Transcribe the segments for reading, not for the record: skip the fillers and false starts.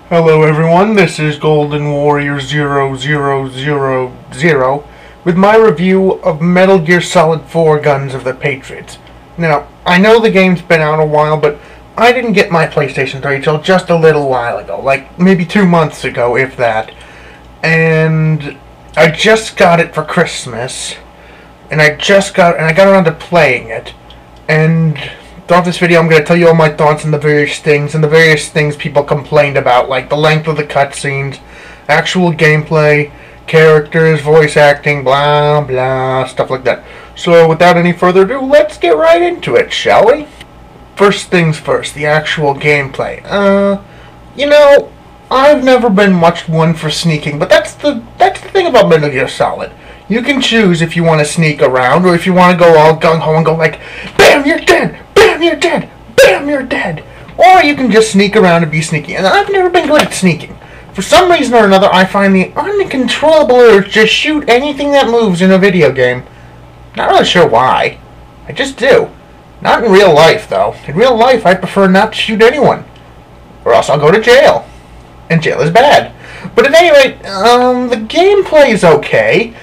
Hello everyone, this is Golden Warrior 0000 with my review of Metal Gear Solid 4 Guns of the Patriots. Now, I know the game's been out a while, but I didn't get my PlayStation 3 till just a little while ago, like maybe 2 months ago, if that. And I just got it for Christmas, and I got around to playing it, and throughout this video, I'm going to tell you all my thoughts on the various things people complained about, like the length of the cutscenes, actual gameplay, characters, voice acting, blah, blah, stuff like that. So, without any further ado, let's get right into it, shall we? First things first, the actual gameplay. I've never been much one for sneaking, but that's the thing about Metal Gear Solid. You can choose if you want to sneak around, or if you want to go all gung-ho and go like, BAM, you're dead! BAM, you're dead! BAM, you're dead! Or you can just sneak around and be sneaky. And I've never been good at sneaking. For some reason or another, I find the uncontrollable urge to shoot anything that moves in a video game. Not really sure why. I just do. Not in real life, though. In real life, I prefer not to shoot anyone. Or else I'll go to jail. And jail is bad. But at any rate, the gameplay is okay.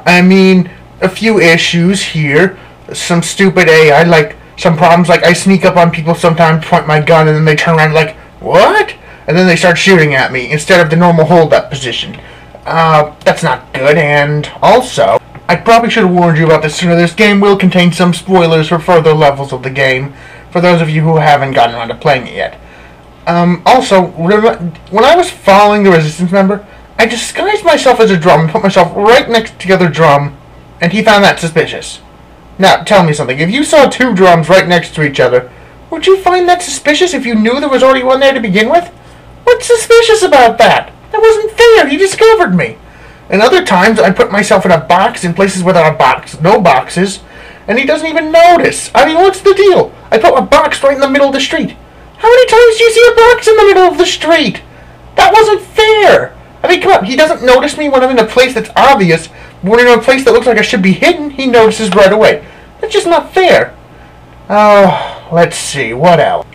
I mean, a few issues here. Some stupid AI, like some problems, like I sneak up on people sometimes, point my gun, and then they turn around like, what? And then they start shooting at me instead of the normal hold-up position. That's not good, and also, I probably should have warned you about this sooner. This game will contain some spoilers for further levels of the game, for those of you who haven't gotten around to playing it yet. Also, when I was following the Resistance member, I disguised myself as a drum and put myself right next to the other drum, and he found that suspicious. Now, tell me something. If you saw two drums right next to each other, would you find that suspicious if you knew there was already one there to begin with? What's suspicious about that? That wasn't fair. He discovered me. And other times, I put myself in a box in places without a box, no boxes, and he doesn't even notice. I mean, what's the deal? I put a box right in the middle of the street. How many times do you see a box in the middle of the street? That wasn't fair. I mean, come on, he doesn't notice me when I'm in a place that's obvious. When I'm in a place that looks like I should be hidden, he notices right away. That's just not fair. Oh, let's see, what else?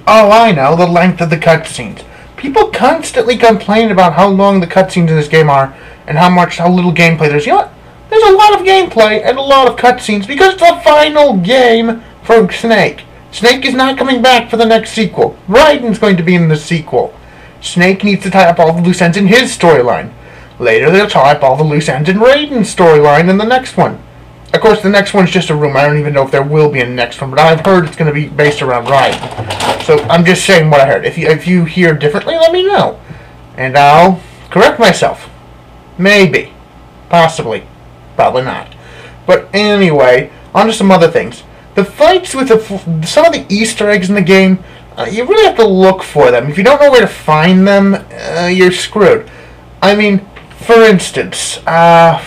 Oh, I know, the length of the cutscenes. People constantly complain about how long the cutscenes in this game are, and how little gameplay there's. You know what? There's a lot of gameplay and a lot of cutscenes because it's the final game for Snake. Snake is not coming back for the next sequel. Raiden's going to be in the sequel. Snake needs to tie up all the loose ends in his storyline. Later, they'll tie up all the loose ends in Raiden's storyline in the next one. Of course, the next one's just a rumor. I don't even know if there will be a next one, but I've heard it's going to be based around Raiden. So, I'm just saying what I heard. If you hear differently, let me know. And I'll correct myself. Maybe. Possibly. Probably not. But anyway, on to some other things. The fights with some of the Easter eggs in the game, you really have to look for them. If you don't know where to find them, you're screwed. I mean, for instance, I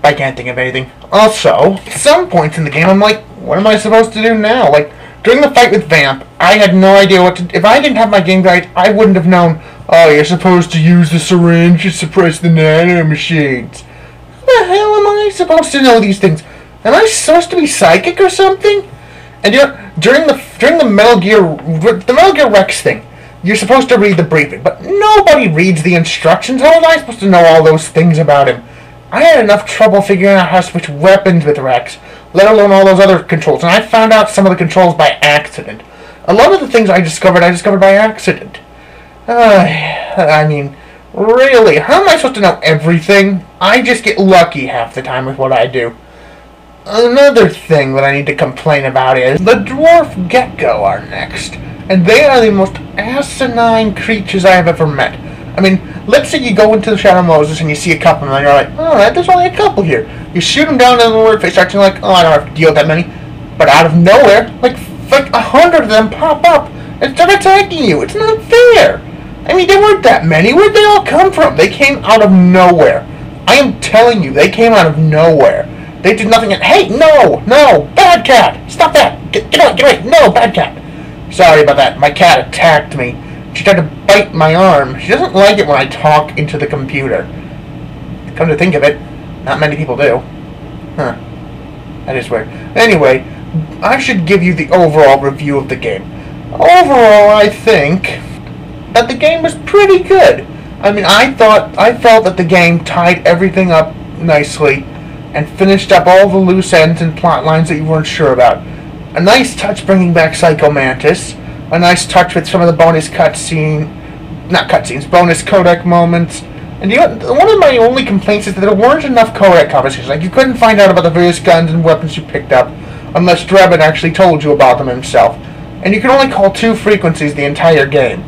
can't think of anything. Also, at some points in the game, I'm like, what am I supposed to do now? Like, during the fight with Vamp, I had no idea what to do. If I didn't have my game guide, I wouldn't have known, oh, you're supposed to use the syringe to suppress the nano machines. How the hell am I supposed to know these things? Am I supposed to be psychic or something? And during the Metal Gear Rex thing, you're supposed to read the briefing, but nobody reads the instructions. How am I supposed to know all those things about him? I had enough trouble figuring out how to switch weapons with Rex, let alone all those other controls, and I found out some of the controls by accident. A lot of the things I discovered by accident. I mean, really, how am I supposed to know everything? I just get lucky half the time with what I do. Another thing that I need to complain about is the dwarf gecko are next, and they are the most asinine creatures I have ever met. I mean, let's say you go into the Shadow Moses and you see a couple, and you're like, alright, there's only a couple here. You shoot them down in the word face, starting like, oh, I don't have to deal with that many. But out of nowhere, like 100 of them pop up and start attacking you. It's not fair. I mean, there weren't that many. Where'd they all come from? They came out of nowhere. I am telling you, they came out of nowhere. They did nothing. Hey, no, bad cat, stop that. Get away, no, bad cat. Sorry about that. My cat attacked me. She tried to bite my arm. She doesn't like it when I talk into the computer. Come to think of it, not many people do. Huh. That is weird. Anyway, I should give you the overall review of the game. Overall, I think that the game was pretty good. I mean, I felt that the game tied everything up nicely and finished up all the loose ends and plot lines that you weren't sure about. A nice touch bringing back Psycho Mantis. A nice touch with some of the bonus bonus codec moments. And one of my only complaints is that there weren't enough codec conversations. Like, you couldn't find out about the various guns and weapons you picked up unless Drebin actually told you about them himself. And you could only call 2 frequencies the entire game.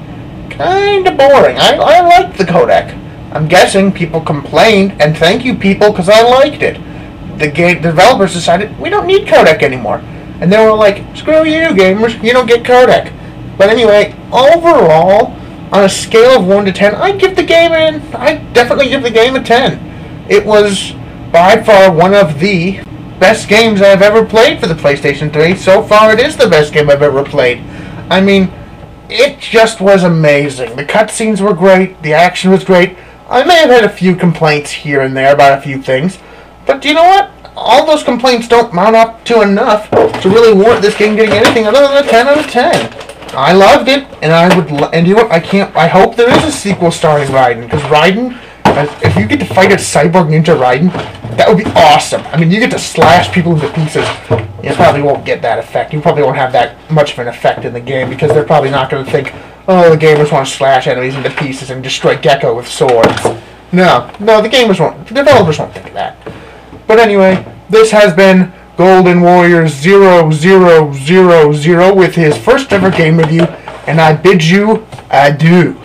Kinda boring. I liked the codec. I'm guessing people complained, and thank you people, because I liked it. The game developers decided, we don't need codec anymore. And they were like, screw you gamers, you don't get codec. But anyway, overall, on a scale of 1 to 10, I definitely give the game a 10. It was by far one of the best games I've ever played for the PlayStation 3. So far, it is the best game I've ever played. I mean, it just was amazing. The cutscenes were great, the action was great. I may have had a few complaints here and there about a few things, but you know what? All those complaints don't mount up to enough to really warrant this game getting anything other than a 10 out of 10. I loved it, and and you know what? I hope there is a sequel starring Raiden, because Raiden, if you get to fight a cyborg ninja Raiden, that would be awesome. I mean, you get to slash people into pieces. You probably won't get that effect. You probably won't have that much of an effect in the game, because they're probably not going to think, oh, the gamers want to slash enemies into pieces and destroy Gecko with swords. No, the developers won't think of that. But anyway, this has been Golden Warrior 0000 with his first ever game review, and I bid you adieu.